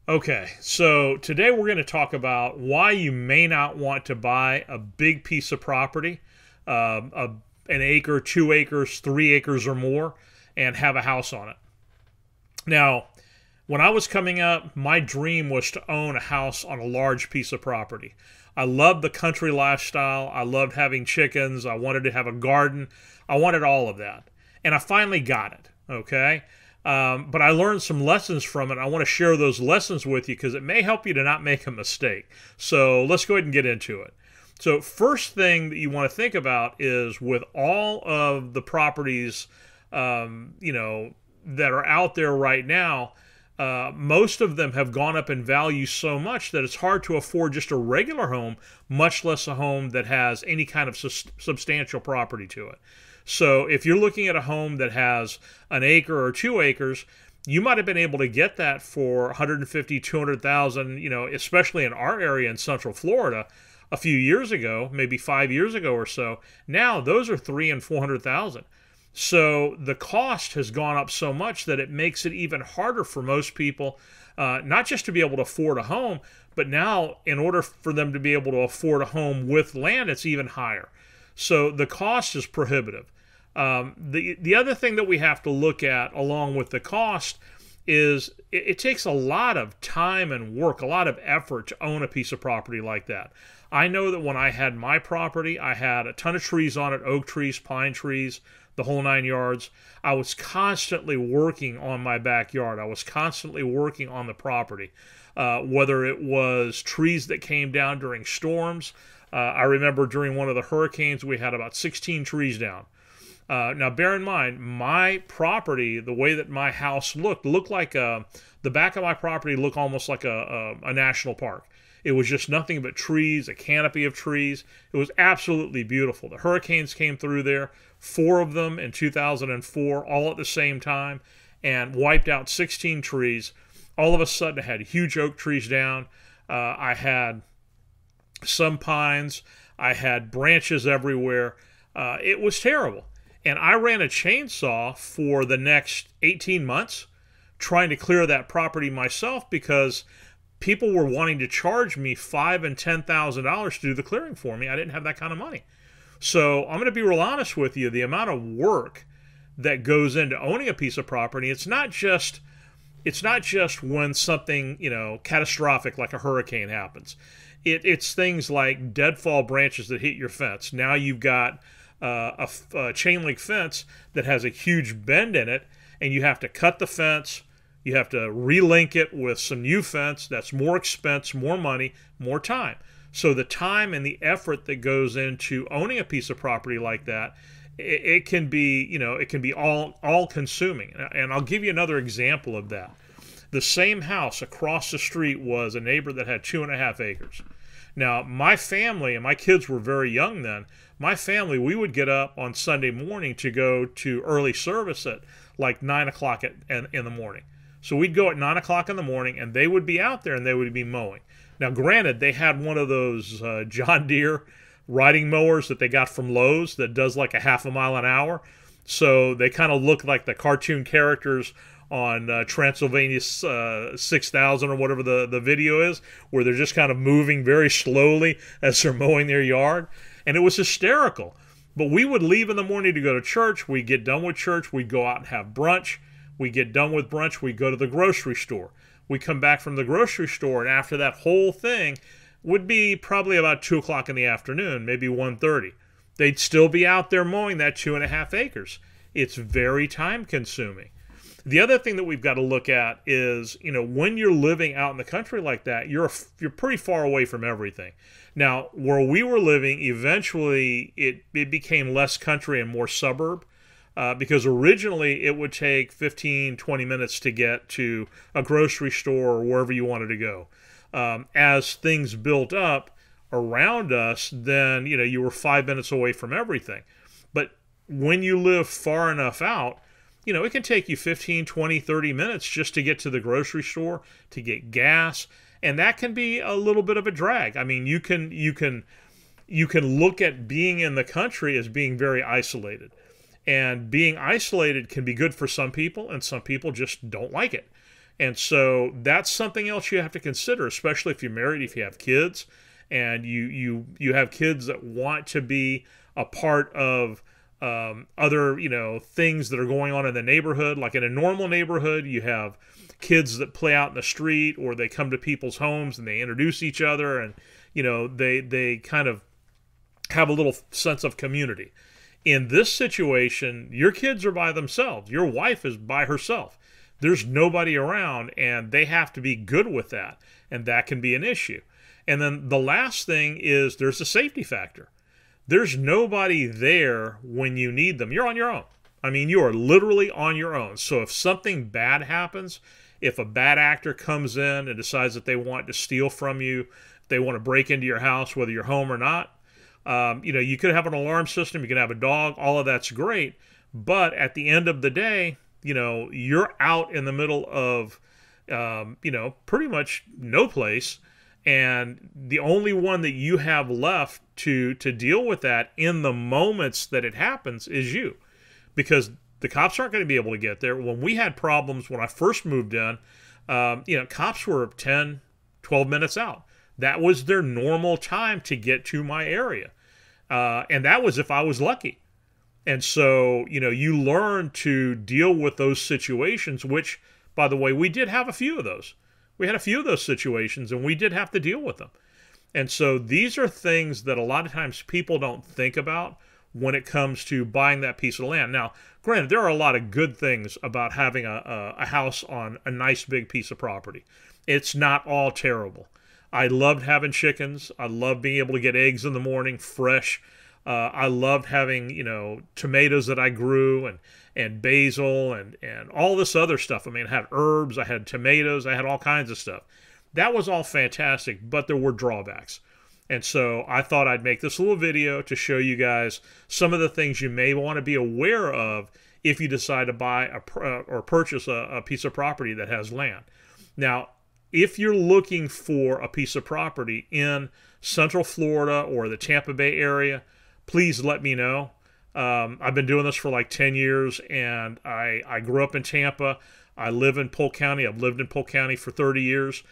Okay, so today we're going to talk about why you may not want to buy a big piece of property, an acre, 2 acres, 3 acres, or more, and have a house on it. Now, when I was coming up, my dream was to own a house on a large piece of property. I loved the country lifestyle. I loved having chickens. I wanted to have a garden. I wanted all of that. And I finally got it. Okay. But I learned some lessons from it. I want to share those lessons with you because it may help you to not make a mistake. So let's go ahead and get into it. So, first thing that you want to think about is with all of the properties, that are out there right now, most of them have gone up in value so much that it's hard to afford just a regular home, much less a home that has any kind of substantial property to it. So if you're looking at a home that has an acre or 2 acres, you might have been able to get that for 150, 200,000, especially in our area in Central Florida a few years ago, maybe 5 years ago or so. Now those are 3 and 400,000. So the cost has gone up so much that it makes it even harder for most people, not just to be able to afford a home, but now in order for them to be able to afford a home with land, it's even higher. So the cost is prohibitive. The other thing that we have to look at along with the cost is it takes a lot of time and work, a lot of effort to own a piece of property like that. I know that when I had my property, I had a ton of trees on it, oak trees, pine trees, the whole 9 yards. I was constantly working on my backyard. I was constantly working on the property, whether it was trees that came down during storms. I remember during one of the hurricanes, we had about 16 trees down. Now, bear in mind, my property, the way that my house looked like the back of my property looked almost like a national park. It was just nothing but trees, a canopy of trees. It was absolutely beautiful. The hurricanes came through there, 4 of them in 2004, all at the same time, and wiped out 16 trees. All of a sudden, I had huge oak trees down. I had some pines. I had branches everywhere. It was terrible. And I ran a chainsaw for the next 18 months trying to clear that property myself because people were wanting to charge me $5,000 and $10,000 to do the clearing for me. I didn't have that kind of money. So I'm going to be real honest with you. The amount of work that goes into owning a piece of property, it's not just when something, catastrophic like a hurricane happens. It's things like deadfall branches that hit your fence. Now you've got a chain link fence that has a huge bend in it, and you have to cut the fence. You have to relink it with some new fence. That's more expense, more money, more time. So the time and the effort that goes into owning a piece of property like that, it can be, it can be all consuming. And I'll give you another example of that. The same house across the street was a neighbor that had 2.5 acres. Now, my family, and my kids were very young then, my family, we would get up on Sunday morning to go to early service at like 9 o'clock in the morning. So we'd go at 9 o'clock in the morning, and they would be out there, and they would be mowing. Now, granted, they had one of those John Deere riding mowers that they got from Lowe's that does like a half a mile an hour. So they kind of look like the cartoon characters on Transylvania 6000 or whatever the video is, where they're just kind of moving very slowly as they're mowing their yard. And it was hysterical. But we would leave in the morning to go to church. We'd get done with church. We'd go out and have brunch. We get done with brunch, we go to the grocery store. We come back from the grocery store, and after that whole thing would be probably about 2 o'clock in the afternoon, maybe 1:30. They'd still be out there mowing that 2.5 acres. It's very time consuming. The other thing that we've got to look at is, when you're living out in the country like that, you're pretty far away from everything. Now, where we were living, eventually it became less country and more suburb. Because originally it would take 15, 20 minutes to get to a grocery store or wherever you wanted to go. As things built up around us, then, you were 5 minutes away from everything. But when you live far enough out, it can take you 15, 20, 30 minutes just to get to the grocery store, to get gas, and that can be a little bit of a drag. I mean, you can look at being in the country as being very isolated. And being isolated can be good for some people, and some people just don't like it. And so that's something else you have to consider, especially if you're married, if you have kids, and you have kids that want to be a part of other things that are going on in the neighborhood. Like in a normal neighborhood, you have kids that play out in the street, or they come to people's homes and they introduce each other, and they kind of have a little sense of community. In this situation, your kids are by themselves. Your wife is by herself. There's nobody around, and they have to be good with that, and that can be an issue. And then the last thing is there's a safety factor. There's nobody there when you need them. You're on your own. I mean, you are literally on your own. So if something bad happens, if a bad actor comes in and decides that they want to steal from you, they want to break into your house, whether you're home or not, you could have an alarm system, you can have a dog, all of that's great. But at the end of the day, you're out in the middle of, pretty much no place. And the only one that you have left to deal with that in the moments that it happens is you. Because the cops aren't going to be able to get there. When we had problems when I first moved in, cops were 10, 12 minutes out. That was their normal time to get to my area. And that was if I was lucky. And so, you learn to deal with those situations, which, by the way, we did have a few of those. We had a few of those situations, and we did have to deal with them. And so these are things that a lot of times people don't think about when it comes to buying that piece of land. Now, granted, there are a lot of good things about having a house on a nice big piece of property. It's not all terrible. I loved having chickens. I loved being able to get eggs in the morning, fresh. I loved having, tomatoes that I grew and basil and all this other stuff. I mean, I had herbs, I had tomatoes, I had all kinds of stuff. That was all fantastic, but there were drawbacks. And so I thought I'd make this little video to show you guys some of the things you may want to be aware of if you decide to buy or purchase a piece of property that has land. Now, if you're looking for a piece of property in Central Florida or the Tampa Bay area, please let me know. I've been doing this for like 10 years, and I grew up in Tampa. I live in Polk County. I've lived in Polk County for 30 years.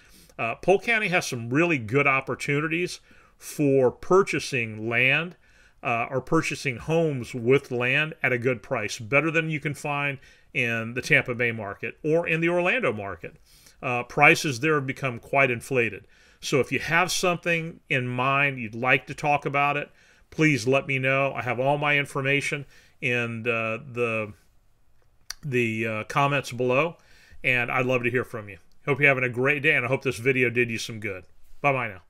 Polk County has some really good opportunities for purchasing land or purchasing homes with land at a good price, better than you can find in the Tampa Bay market or in the Orlando market. Prices there have become quite inflated. So if you have something in mind, you'd like to talk about it, please let me know. I have all my information in the comments below, and I'd love to hear from you. Hope you're having a great day, and I hope this video did you some good. Bye-bye now.